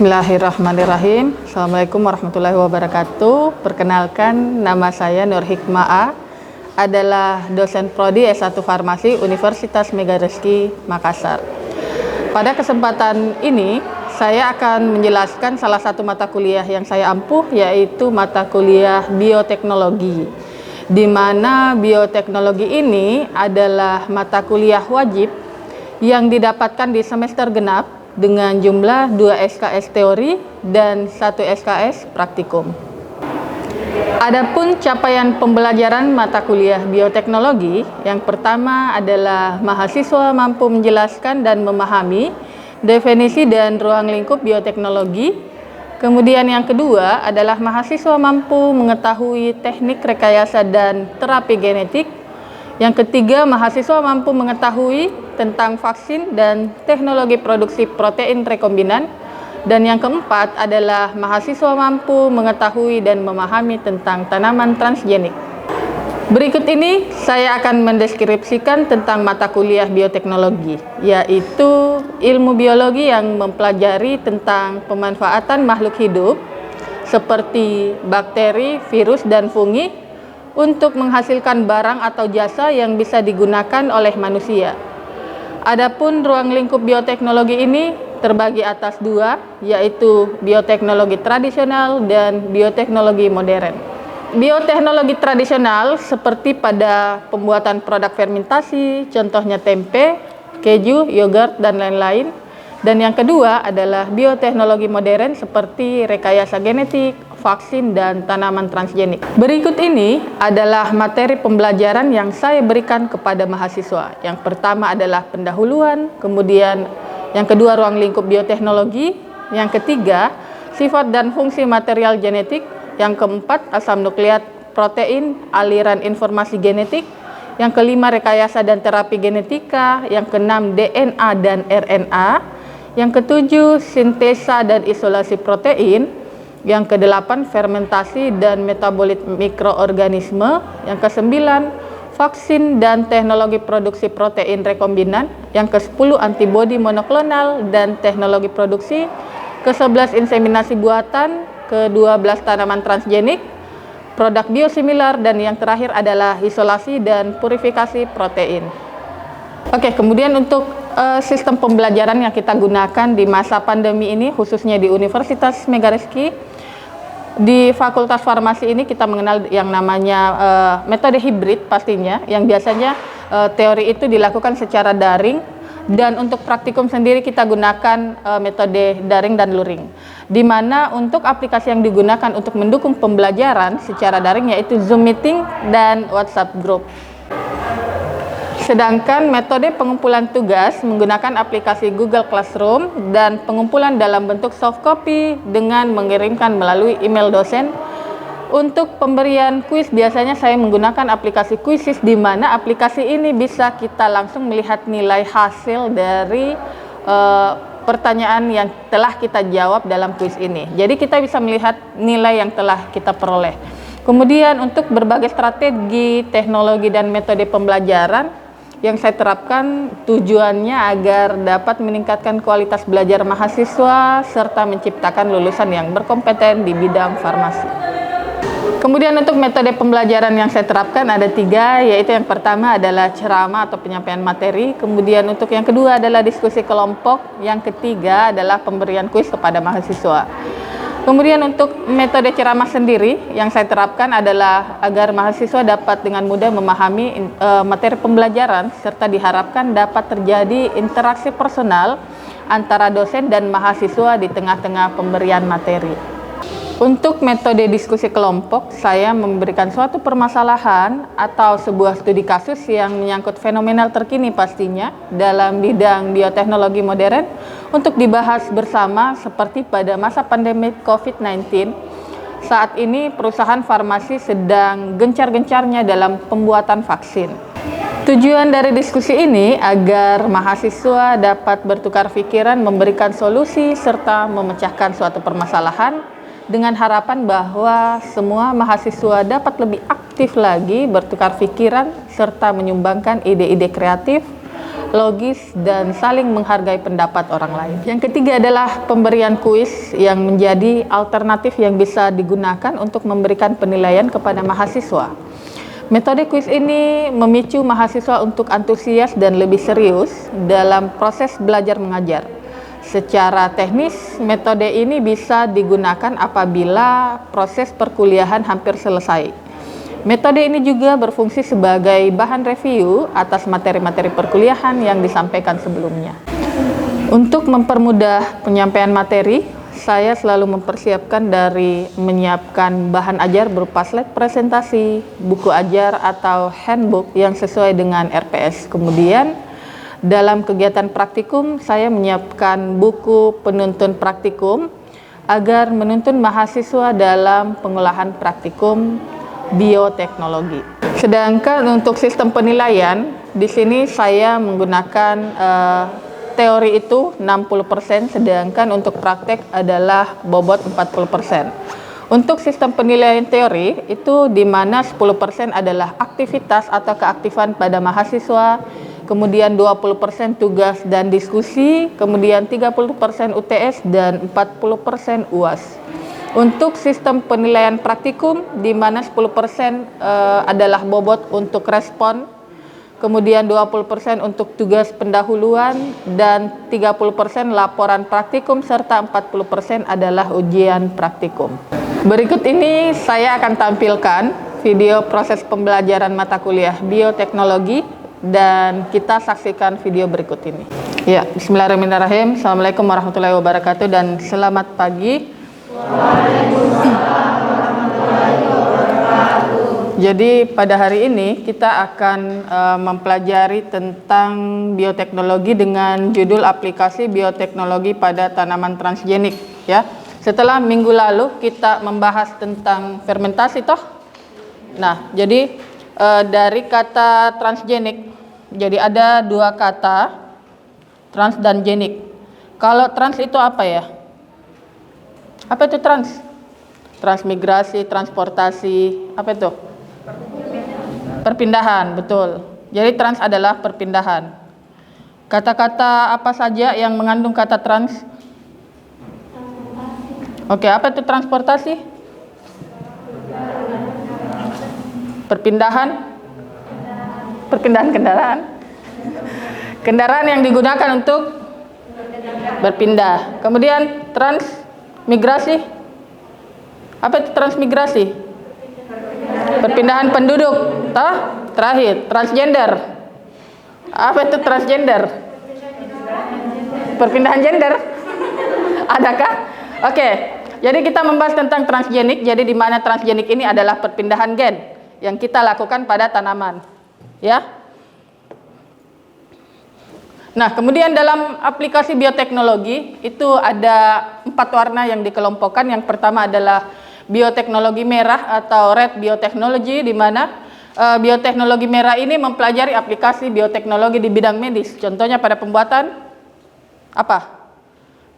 Bismillahirrahmanirrahim. Assalamualaikum warahmatullahi wabarakatuh. Perkenalkan, nama saya Nur Hikmah A, adalah dosen Prodi S1 Farmasi Universitas Megarizky, Makassar. Pada kesempatan ini, saya akan menjelaskan salah satu mata kuliah yang saya ampuh, yaitu mata kuliah bioteknologi, di mana bioteknologi ini adalah mata kuliah wajib yang didapatkan di semester genap dengan jumlah 2 SKS teori dan 1 SKS praktikum. Adapun capaian pembelajaran mata kuliah bioteknologi, yang pertama adalah mahasiswa mampu menjelaskan dan memahami definisi dan ruang lingkup bioteknologi. Kemudian yang kedua adalah mahasiswa mampu mengetahui teknik rekayasa dan terapi genetik. Yang ketiga, mahasiswa mampu mengetahui tentang vaksin dan teknologi produksi protein rekombinan. Dan yang keempat adalah mahasiswa mampu mengetahui dan memahami tentang tanaman transgenik. Berikut ini saya akan mendeskripsikan tentang mata kuliah bioteknologi, yaitu ilmu biologi yang mempelajari tentang pemanfaatan makhluk hidup seperti bakteri, virus, dan fungi untuk menghasilkan barang atau jasa yang bisa digunakan oleh manusia. Adapun ruang lingkup bioteknologi ini terbagi atas dua, yaitu bioteknologi tradisional dan bioteknologi modern. Bioteknologi tradisional seperti pada pembuatan produk fermentasi, contohnya tempe, keju, yogurt, dan lain-lain. Dan yang kedua adalah bioteknologi modern seperti rekayasa genetik, vaksin, dan tanaman transgenik. Berikut ini adalah materi pembelajaran yang saya berikan kepada mahasiswa. Yang pertama adalah pendahuluan, kemudian yang kedua ruang lingkup bioteknologi, yang ketiga sifat dan fungsi material genetik, yang keempat asam nukleat protein, aliran informasi genetik, yang kelima rekayasa dan terapi genetika, yang keenam DNA dan RNA, yang ketujuh sintesa dan isolasi protein, yang kedelapan fermentasi dan metabolit mikroorganisme, yang kesembilan vaksin dan teknologi produksi protein rekombinan, yang ke-10 antibodi monoklonal dan teknologi produksi, ke-11 inseminasi buatan, ke-12 tanaman transgenik, produk biosimilar, dan yang terakhir adalah isolasi dan purifikasi protein. Oke, kemudian untuk sistem pembelajaran yang kita gunakan di masa pandemi ini, khususnya di Universitas Megarizky, di Fakultas Farmasi ini kita mengenal yang namanya metode hibrid pastinya, yang biasanya teori itu dilakukan secara daring, dan untuk praktikum sendiri kita gunakan metode daring dan luring, di mana untuk aplikasi yang digunakan untuk mendukung pembelajaran secara daring yaitu Zoom Meeting dan WhatsApp Group. Sedangkan metode pengumpulan tugas menggunakan aplikasi Google Classroom dan pengumpulan dalam bentuk soft copy dengan mengirimkan melalui email dosen. Untuk pemberian kuis biasanya saya menggunakan aplikasi Quizizz, di mana aplikasi ini bisa kita langsung melihat nilai hasil dari pertanyaan yang telah kita jawab dalam kuis ini. Jadi kita bisa melihat nilai yang telah kita peroleh. Kemudian untuk berbagai strategi, teknologi, dan metode pembelajaran yang saya terapkan tujuannya agar dapat meningkatkan kualitas belajar mahasiswa serta menciptakan lulusan yang berkompeten di bidang farmasi. Kemudian untuk metode pembelajaran yang saya terapkan ada 3, yaitu yang pertama adalah ceramah atau penyampaian materi, kemudian untuk yang kedua adalah diskusi kelompok, yang ketiga adalah pemberian kuis kepada mahasiswa. Kemudian untuk metode ceramah sendiri yang saya terapkan adalah agar mahasiswa dapat dengan mudah memahami materi pembelajaran serta diharapkan dapat terjadi interaksi personal antara dosen dan mahasiswa di tengah-tengah pemberian materi. Untuk metode diskusi kelompok, saya memberikan suatu permasalahan atau sebuah studi kasus yang menyangkut fenomenal terkini pastinya dalam bidang bioteknologi modern untuk dibahas bersama seperti pada masa pandemi COVID-19. Saat ini perusahaan farmasi sedang gencar-gencarnya dalam pembuatan vaksin. Tujuan dari diskusi ini agar mahasiswa dapat bertukar pikiran, memberikan solusi, serta memecahkan suatu permasalahan dengan harapan bahwa semua mahasiswa dapat lebih aktif lagi bertukar pikiran serta menyumbangkan ide-ide kreatif logis, dan saling menghargai pendapat orang lain. Yang ketiga adalah pemberian kuis yang menjadi alternatif yang bisa digunakan untuk memberikan penilaian kepada mahasiswa. Metode kuis ini memicu mahasiswa untuk antusias dan lebih serius dalam proses belajar mengajar. Secara teknis, metode ini bisa digunakan apabila proses perkuliahan hampir selesai. Metode ini juga berfungsi sebagai bahan review atas materi-materi perkuliahan yang disampaikan sebelumnya. Untuk mempermudah penyampaian materi, saya selalu mempersiapkan dari menyiapkan bahan ajar berupa slide presentasi, buku ajar atau handbook yang sesuai dengan RPS. Kemudian, dalam kegiatan praktikum, saya menyiapkan buku penuntun praktikum agar menuntun mahasiswa dalam pengolahan praktikum bioteknologi. Sedangkan untuk sistem penilaian, di sini saya menggunakan teori itu 60%, sedangkan untuk praktek adalah bobot 40%. Untuk sistem penilaian teori, itu di mana 10% adalah aktivitas atau keaktifan pada mahasiswa, kemudian 20% tugas dan diskusi, kemudian 30% UTS, dan 40% UAS. Untuk sistem penilaian praktikum, di mana 10% adalah bobot untuk respon, kemudian 20% untuk tugas pendahuluan, dan 30% laporan praktikum, serta 40% adalah ujian praktikum. Berikut ini saya akan tampilkan video proses pembelajaran mata kuliah bioteknologi, dan kita saksikan video berikut ini. Ya, bismillahirrahmanirrahim. Assalamualaikum warahmatullahi wabarakatuh dan selamat pagi. Jadi pada hari ini kita akan mempelajari tentang bioteknologi dengan judul aplikasi bioteknologi pada tanaman transgenik, ya. Setelah minggu lalu kita membahas tentang fermentasi toh. Nah, jadi dari kata transgenik, jadi ada dua kata, trans dan genik. Kalau trans itu apa ya? Apa itu trans? Transmigrasi, transportasi, apa itu? Perpindahan, betul. Jadi trans adalah perpindahan. Kata-kata apa saja yang mengandung kata trans? Oke, apa itu transportasi? Perpindahan kendaraan. Kendaraan yang digunakan untuk berpindah. Kemudian transmigrasi. Apa itu transmigrasi? Perpindahan penduduk. Toh? Terakhir, transgender. Apa itu transgender? Perpindahan gender. Adakah? Oke. Jadi kita membahas tentang transgenik. Jadi di mana transgenik ini adalah perpindahan gen yang kita lakukan pada tanaman, ya. Nah, kemudian dalam aplikasi bioteknologi itu ada 4 warna yang dikelompokkan. Yang pertama adalah bioteknologi merah atau red biotechnology, di mana bioteknologi merah ini mempelajari aplikasi bioteknologi di bidang medis. Contohnya pada pembuatan apa?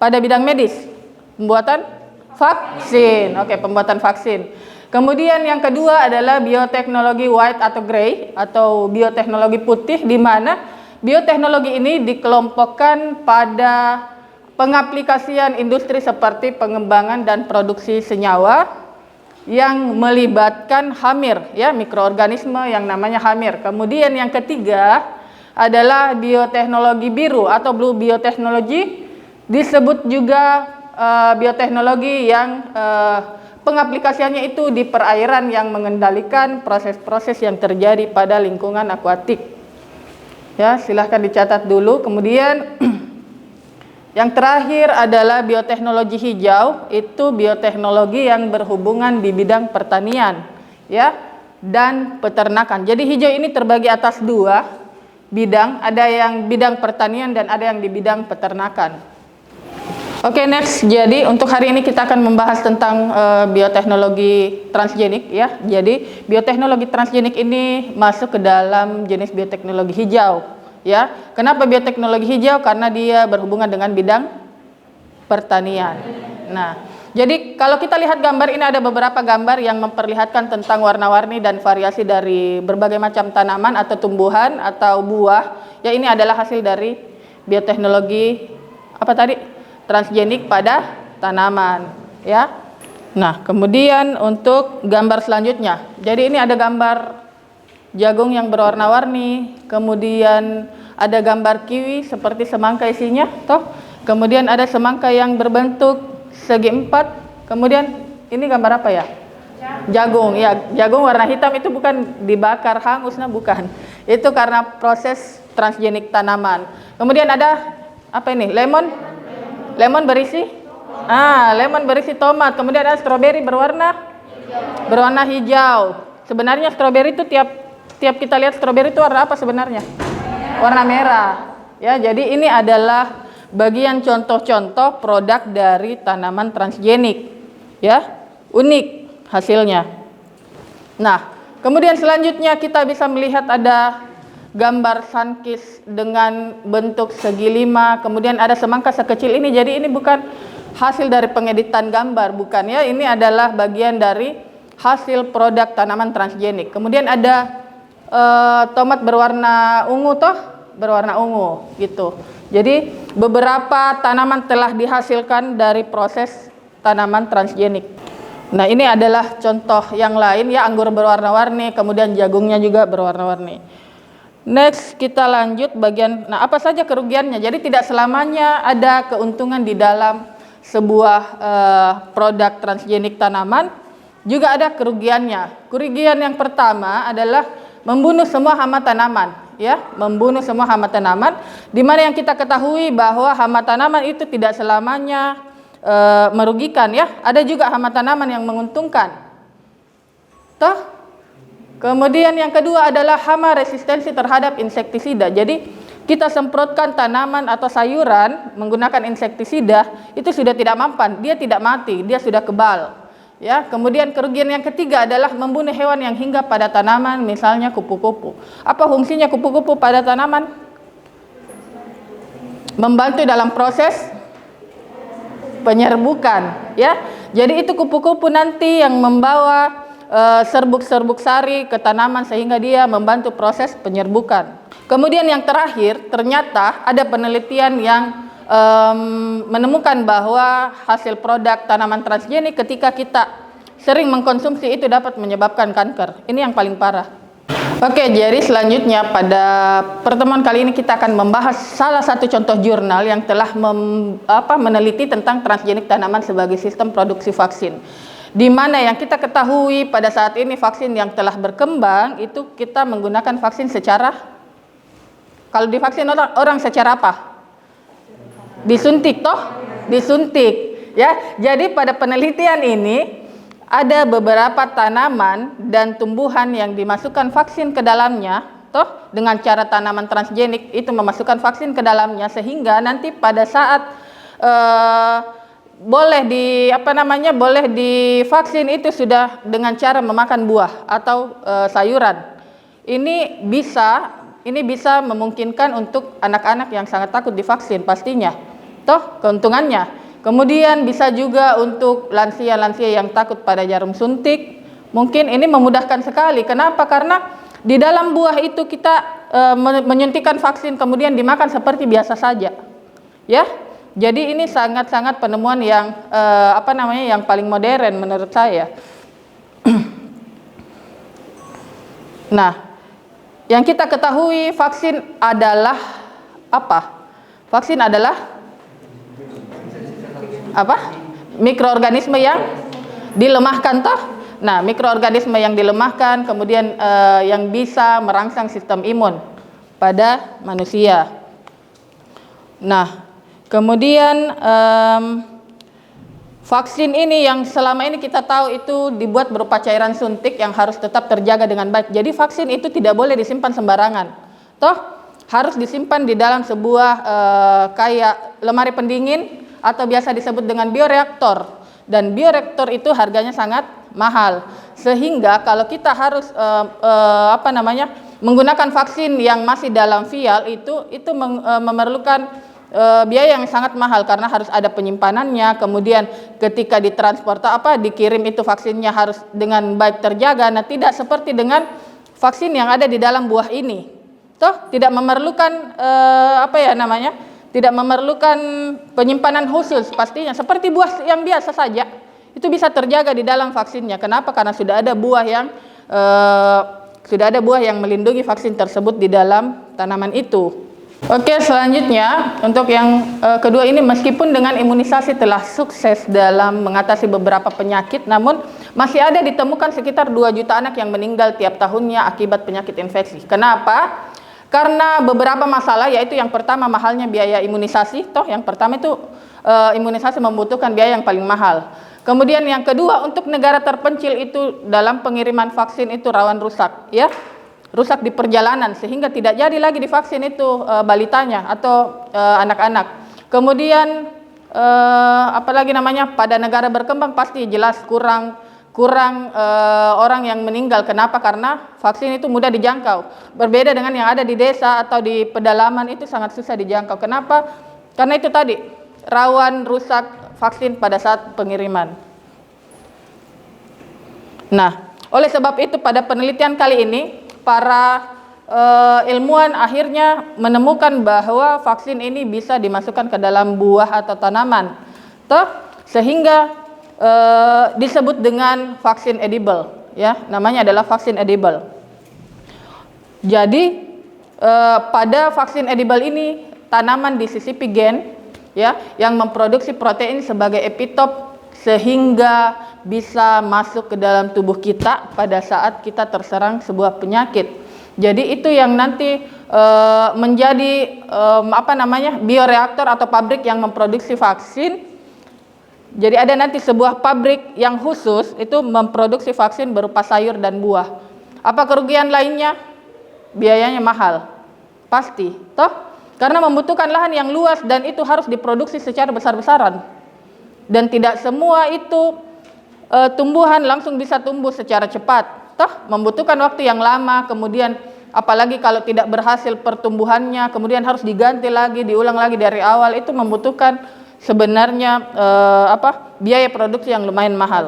Pada bidang medis, pembuatan vaksin. Oke, pembuatan vaksin. Kemudian yang kedua adalah bioteknologi white atau gray atau bioteknologi putih, di mana bioteknologi ini dikelompokkan pada pengaplikasian industri seperti pengembangan dan produksi senyawa yang melibatkan hamir, ya, mikroorganisme yang namanya hamir. Kemudian yang ketiga adalah bioteknologi biru atau blue biotechnology, disebut juga bioteknologi yang pengaplikasiannya itu di perairan yang mengendalikan proses-proses yang terjadi pada lingkungan akuatik. Ya, silahkan dicatat dulu. Kemudian yang terakhir adalah bioteknologi hijau, itu bioteknologi yang berhubungan di bidang pertanian, ya, dan peternakan. Jadi hijau ini terbagi atas 2 bidang, ada yang bidang pertanian dan ada yang di bidang peternakan. Oke, next. Jadi untuk hari ini kita akan membahas tentang bioteknologi transgenik, ya. Jadi bioteknologi transgenik ini masuk ke dalam jenis bioteknologi hijau, ya. Kenapa bioteknologi hijau? Karena dia berhubungan dengan bidang pertanian. Nah, Jadi kalau kita lihat gambar ini ada beberapa gambar yang memperlihatkan tentang warna-warni dan variasi dari berbagai macam tanaman atau tumbuhan atau buah. Ya, ini adalah hasil dari bioteknologi apa tadi? Transgenik pada tanaman, ya. Nah, kemudian untuk gambar selanjutnya. Jadi ini ada gambar jagung yang berwarna-warni, kemudian ada gambar kiwi seperti semangka isinya, toh. Kemudian ada semangka yang berbentuk segi empat. Kemudian ini gambar apa ya? Jagung. Ya, jagung warna hitam itu bukan dibakar hangus, nah bukan. Itu karena proses transgenik tanaman. Kemudian ada apa ini? Lemon. Lemon berisi? Lemon berisi tomat. Kemudian ada stroberi berwarna hijau. Sebenarnya stroberi itu tiap kita lihat stroberi itu warna apa sebenarnya? Warna merah. Ya, jadi ini adalah bagian contoh-contoh produk dari tanaman transgenik, ya, unik hasilnya. Nah, kemudian selanjutnya kita bisa melihat ada gambar sunkist dengan bentuk segi 5, kemudian ada semangka sekecil ini. Jadi ini bukan hasil dari pengeditan gambar, bukan, ya. Ini adalah bagian dari hasil produk tanaman transgenik. Kemudian ada tomat berwarna ungu, berwarna ungu, gitu. Jadi beberapa tanaman telah dihasilkan dari proses tanaman transgenik. Nah, ini adalah contoh yang lain, ya, anggur berwarna-warni, kemudian jagungnya juga berwarna-warni. Next, kita lanjut bagian, nah apa saja kerugiannya? Jadi tidak selamanya ada keuntungan di dalam sebuah produk transgenik tanaman, juga ada kerugiannya. Kerugian yang pertama adalah membunuh semua hama tanaman, ya, membunuh semua hama tanaman, di mana yang kita ketahui bahwa hama tanaman itu tidak selamanya merugikan, ya. Ada juga hama tanaman yang menguntungkan. Toh? Kemudian yang kedua adalah hama resistensi terhadap insektisida. Jadi kita semprotkan tanaman atau sayuran menggunakan insektisida, itu sudah tidak mempan, dia tidak mati, dia sudah kebal. Ya, kemudian kerugian yang ketiga adalah membunuh hewan yang hinggap pada tanaman, misalnya kupu-kupu. Apa fungsinya kupu-kupu pada tanaman? Membantu dalam proses penyerbukan, ya. Jadi itu kupu-kupu nanti yang membawa serbuk-serbuk sari ke tanaman sehingga dia membantu proses penyerbukan. Kemudian yang terakhir, ternyata ada penelitian yang menemukan bahwa hasil produk tanaman transgenik ketika kita sering mengkonsumsi itu dapat menyebabkan kanker. Ini yang paling parah. Oke, jadi selanjutnya pada pertemuan kali ini kita akan membahas salah satu contoh jurnal yang telah meneliti tentang transgenik tanaman sebagai sistem produksi vaksin. Di mana yang kita ketahui pada saat ini vaksin yang telah berkembang itu kita menggunakan vaksin secara, kalau divaksin orang secara apa? Disuntik, toh? Disuntik, ya. Jadi pada penelitian ini ada beberapa tanaman dan tumbuhan yang dimasukkan vaksin ke dalamnya, toh, dengan cara tanaman transgenik itu memasukkan vaksin ke dalamnya sehingga nanti pada saat boleh divaksin itu sudah dengan cara memakan buah atau sayuran. Ini bisa memungkinkan untuk anak-anak yang sangat takut divaksin pastinya. Toh, keuntungannya. Kemudian bisa juga untuk lansia-lansia yang takut pada jarum suntik. Mungkin ini memudahkan sekali. Kenapa? Karena di dalam buah itu kita menyuntikkan vaksin kemudian dimakan seperti biasa saja. Ya. Jadi ini sangat-sangat penemuan yang yang paling modern menurut saya. Nah, yang kita ketahui vaksin adalah apa? Vaksin adalah apa? Mikroorganisme yang dilemahkan, toh. Nah, mikroorganisme yang dilemahkan kemudian yang bisa merangsang sistem imun pada manusia. Nah, kemudian vaksin ini yang selama ini kita tahu itu dibuat berupa cairan suntik yang harus tetap terjaga dengan baik. Jadi vaksin itu tidak boleh disimpan sembarangan, toh harus disimpan di dalam sebuah kayak lemari pendingin atau biasa disebut dengan bioreaktor. Dan bioreaktor itu harganya sangat mahal. Sehingga kalau kita harus menggunakan vaksin yang masih dalam vial itu memerlukan biaya yang sangat mahal karena harus ada penyimpanannya, kemudian ketika dikirim itu vaksinnya harus dengan baik terjaga. Nah, tidak seperti dengan vaksin yang ada di dalam buah ini. Toh tidak memerlukan tidak memerlukan penyimpanan khusus pastinya seperti buah yang biasa saja. Itu bisa terjaga di dalam vaksinnya. Kenapa? Karena sudah ada buah yang melindungi vaksin tersebut di dalam tanaman itu. Oke, selanjutnya untuk yang kedua ini, meskipun dengan imunisasi telah sukses dalam mengatasi beberapa penyakit, namun masih ada ditemukan sekitar 2 juta anak yang meninggal tiap tahunnya akibat penyakit infeksi. Kenapa? Karena beberapa masalah, yaitu yang pertama mahalnya biaya imunisasi. Toh yang pertama itu imunisasi membutuhkan biaya yang paling mahal. Kemudian yang kedua, untuk negara terpencil itu dalam pengiriman vaksin itu rawan rusak, ya. Rusak di perjalanan sehingga tidak jadi lagi divaksin itu balitanya atau anak-anak. Kemudian pada negara berkembang pasti jelas kurang orang yang meninggal. Kenapa? Karena vaksin itu mudah dijangkau. Berbeda dengan yang ada di desa atau di pedalaman, itu sangat susah dijangkau. Kenapa? Karena itu tadi rawan rusak vaksin pada saat pengiriman. Nah, oleh sebab itu pada penelitian kali ini para ilmuwan akhirnya menemukan bahwa vaksin ini bisa dimasukkan ke dalam buah atau tanaman, sehingga disebut dengan vaksin edible, ya, namanya adalah vaksin edible. Jadi pada vaksin edible ini tanaman disisipi gen, ya, yang memproduksi protein sebagai epitop sehingga bisa masuk ke dalam tubuh kita pada saat kita terserang sebuah penyakit. Jadi itu yang nanti menjadi bioreaktor atau pabrik yang memproduksi vaksin. Jadi ada nanti sebuah pabrik yang khusus itu memproduksi vaksin berupa sayur dan buah. Apa kerugian lainnya? Biayanya mahal, pasti, toh, karena membutuhkan lahan yang luas dan itu harus diproduksi secara besar-besaran. Dan tidak semua itu tumbuhan langsung bisa tumbuh secara cepat, toh membutuhkan waktu yang lama. Kemudian apalagi kalau tidak berhasil pertumbuhannya, kemudian harus diganti lagi, diulang lagi dari awal, itu membutuhkan sebenarnya biaya produksi yang lumayan mahal.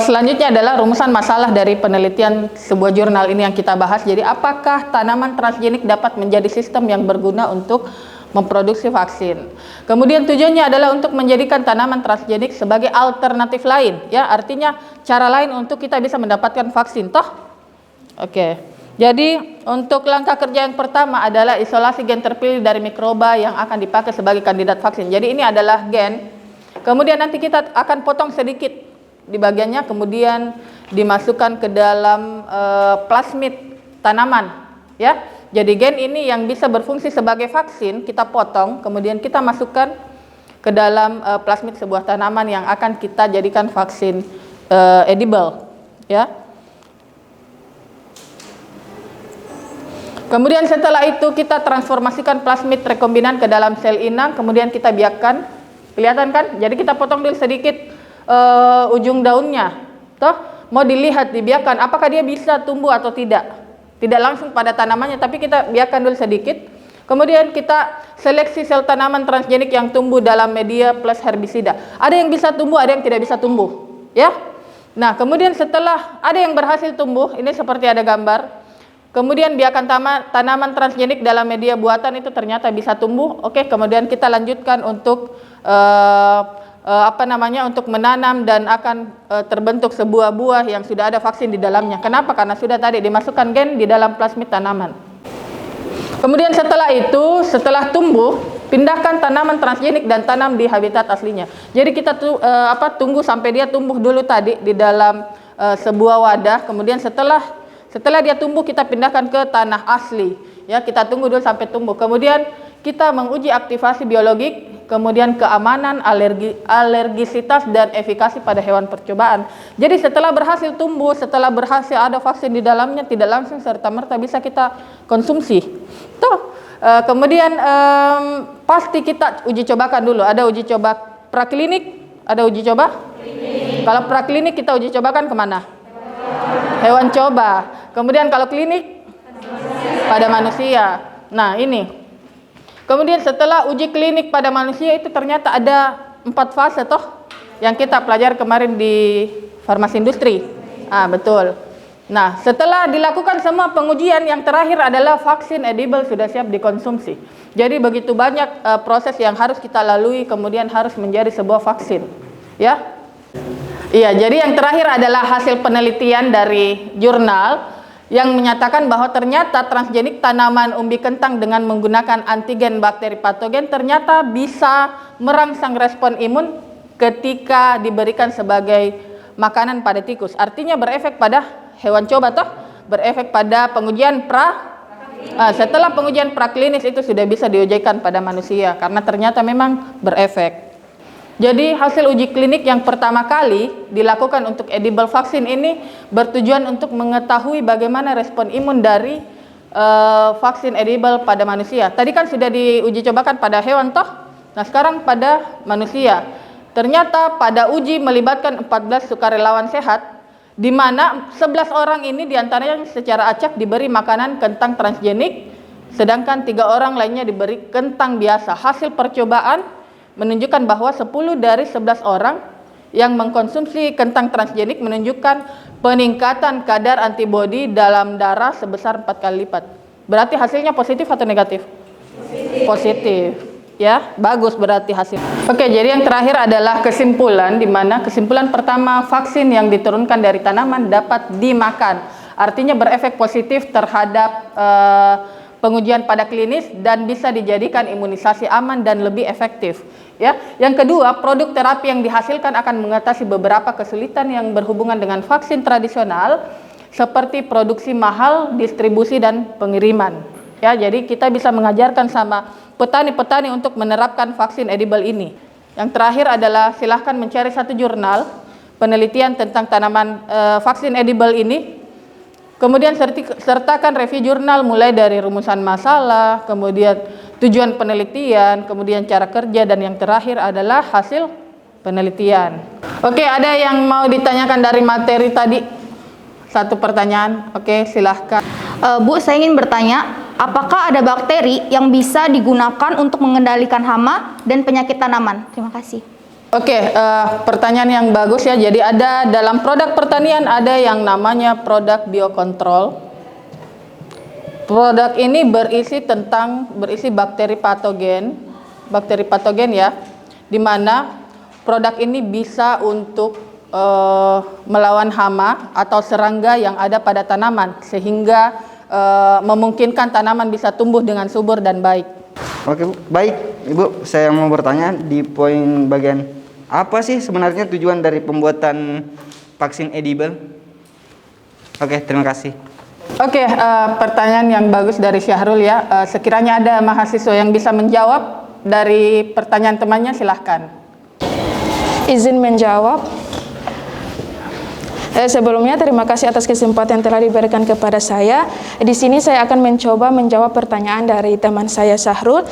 Selanjutnya adalah rumusan masalah dari penelitian sebuah jurnal ini yang kita bahas. Jadi apakah tanaman transgenik dapat menjadi sistem yang berguna untuk memproduksi vaksin? Kemudian tujuannya adalah untuk menjadikan tanaman transgenik sebagai alternatif lain, ya, artinya cara lain untuk kita bisa mendapatkan vaksin, toh. Jadi untuk langkah kerja yang pertama adalah isolasi gen terpilih dari mikroba yang akan dipakai sebagai kandidat vaksin. Jadi ini adalah gen, kemudian nanti kita akan potong sedikit di bagiannya, kemudian dimasukkan ke dalam plasmid tanaman, ya. Jadi gen ini yang bisa berfungsi sebagai vaksin kita potong, kemudian kita masukkan ke dalam plasmid sebuah tanaman yang akan kita jadikan vaksin edible, ya. Kemudian setelah itu kita transformasikan plasmid rekombinan ke dalam sel inang, kemudian kita biarkan, kelihatan kan? Jadi kita potong dulu sedikit ujung daunnya, toh, mau dilihat, dibiarkan apakah dia bisa tumbuh atau tidak. Tidak langsung pada tanamannya, tapi kita biarkan dulu sedikit. Kemudian kita seleksi sel tanaman transgenik yang tumbuh dalam media plus herbisida. Ada yang bisa tumbuh, ada yang tidak bisa tumbuh, ya. Nah, kemudian setelah ada yang berhasil tumbuh, ini seperti ada gambar. Kemudian biarkan tanaman transgenik dalam media buatan itu ternyata bisa tumbuh. Kemudian kita lanjutkan untuk untuk menanam dan akan terbentuk sebuah buah yang sudah ada vaksin di dalamnya. Kenapa? Karena sudah tadi dimasukkan gen di dalam plasmid tanaman. Kemudian setelah tumbuh, pindahkan tanaman transgenik dan tanam di habitat aslinya. Jadi kita tunggu sampai dia tumbuh dulu tadi di dalam sebuah wadah. Kemudian setelah dia tumbuh kita pindahkan ke tanah asli. Ya, kita tunggu dulu sampai tumbuh. Kemudian kita menguji aktivasi biologik, kemudian keamanan, alergisitas, dan efikasi pada hewan percobaan. Jadi setelah berhasil tumbuh, setelah berhasil ada vaksin di dalamnya, tidak langsung serta-merta bisa kita konsumsi. Kemudian pasti kita uji cobakan dulu. Ada uji coba praklinik, ada uji coba? Klinik. Kalau praklinik kita uji cobakan kemana? Hewan coba. Kemudian kalau klinik? Pada manusia. Nah ini. Kemudian setelah uji klinik pada manusia itu ternyata ada 4 fase toh yang kita pelajari kemarin di farmasi industri. Betul. Nah, setelah dilakukan semua pengujian, yang terakhir adalah vaksin edible sudah siap dikonsumsi. Jadi begitu banyak proses yang harus kita lalui, kemudian harus menjadi sebuah vaksin. Ya, iya. Jadi yang terakhir adalah hasil penelitian dari jurnal yang menyatakan bahwa ternyata transgenik tanaman umbi kentang dengan menggunakan antigen bakteri patogen ternyata bisa merangsang respon imun ketika diberikan sebagai makanan pada tikus. Artinya berefek pada hewan coba toh, berefek pada pengujian setelah pengujian praklinis itu sudah bisa diujikan pada manusia karena ternyata memang berefek. Jadi hasil uji klinik yang pertama kali dilakukan untuk edible vaksin ini bertujuan untuk mengetahui bagaimana respon imun dari vaksin edible pada manusia. Tadi kan sudah diuji cobakan pada hewan toh, nah sekarang pada manusia. Ternyata pada uji melibatkan 14 sukarelawan sehat, di mana 11 orang ini diantaranya secara acak diberi makanan kentang transgenik, sedangkan 3 orang lainnya diberi kentang biasa. Hasil percobaan menunjukkan bahwa 10 dari 11 orang yang mengkonsumsi kentang transgenik menunjukkan peningkatan kadar antibodi dalam darah sebesar 4 kali lipat. Berarti hasilnya positif atau negatif? Positif. Ya, bagus berarti hasil. Oke, jadi yang terakhir adalah kesimpulan, di mana kesimpulan pertama, vaksin yang diturunkan dari tanaman dapat dimakan. Artinya berefek positif terhadap pengujian pada klinis dan bisa dijadikan imunisasi aman dan lebih efektif. Ya, yang kedua, produk terapi yang dihasilkan akan mengatasi beberapa kesulitan yang berhubungan dengan vaksin tradisional seperti produksi mahal, distribusi dan pengiriman. Ya, jadi kita bisa mengajarkan sama petani-petani untuk menerapkan vaksin edible ini. Yang terakhir adalah silahkan mencari satu jurnal penelitian tentang tanaman vaksin edible ini. Kemudian sertakan review jurnal mulai dari rumusan masalah, kemudian tujuan penelitian, kemudian cara kerja, dan yang terakhir adalah hasil penelitian. Oke, ada yang mau ditanyakan dari materi tadi? Satu pertanyaan. Oke, silahkan. Bu, saya ingin bertanya, apakah ada bakteri yang bisa digunakan untuk mengendalikan hama dan penyakit tanaman? Terima kasih. Oke, pertanyaan yang bagus ya. Jadi ada dalam produk pertanian ada yang namanya produk biokontrol. Produk ini berisi bakteri patogen ya, di mana produk ini bisa untuk melawan hama atau serangga yang ada pada tanaman sehingga memungkinkan tanaman bisa tumbuh dengan subur dan baik. Oke, Bu. Baik, Ibu, saya mau bertanya di poin bagian apa sih sebenarnya tujuan dari pembuatan vaksin edible? Oke, terima kasih. Oke, pertanyaan yang bagus dari Syahrul ya. Sekiranya ada mahasiswa yang bisa menjawab dari pertanyaan temannya, silahkan. Izin menjawab. Sebelumnya terima kasih atas kesempatan yang telah diberikan kepada saya. Di sini saya akan mencoba menjawab pertanyaan dari teman saya Syahrul,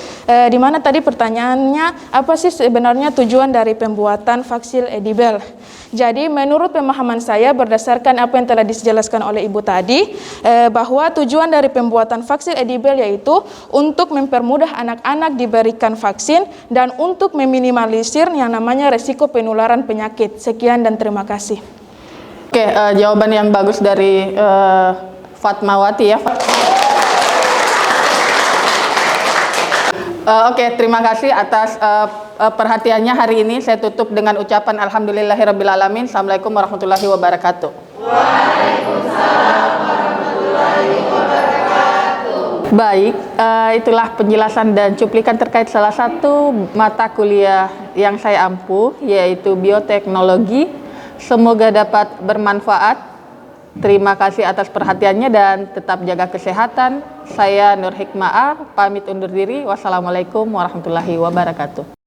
di mana tadi pertanyaannya apa sih sebenarnya tujuan dari pembuatan vaksin edible. Jadi menurut pemahaman saya berdasarkan apa yang telah dijelaskan oleh Ibu tadi, bahwa tujuan dari pembuatan vaksin edible yaitu untuk mempermudah anak-anak diberikan vaksin dan untuk meminimalisir yang namanya resiko penularan penyakit. Sekian dan terima kasih. Oke, jawaban yang bagus dari Fatmawati ya. Oke, terima kasih atas perhatiannya hari ini. Saya tutup dengan ucapan alhamdulillahirabbil alamin. Assalamualaikum warahmatullahi wabarakatuh. Waalaikumsalam warahmatullahi wabarakatuh. Baik, itulah penjelasan dan cuplikan terkait salah satu mata kuliah yang saya ampuh, yaitu bioteknologi. Semoga dapat bermanfaat. Terima kasih atas perhatiannya dan tetap jaga kesehatan. Saya Nur Hikmah A, pamit undur diri. Wassalamualaikum warahmatullahi wabarakatuh.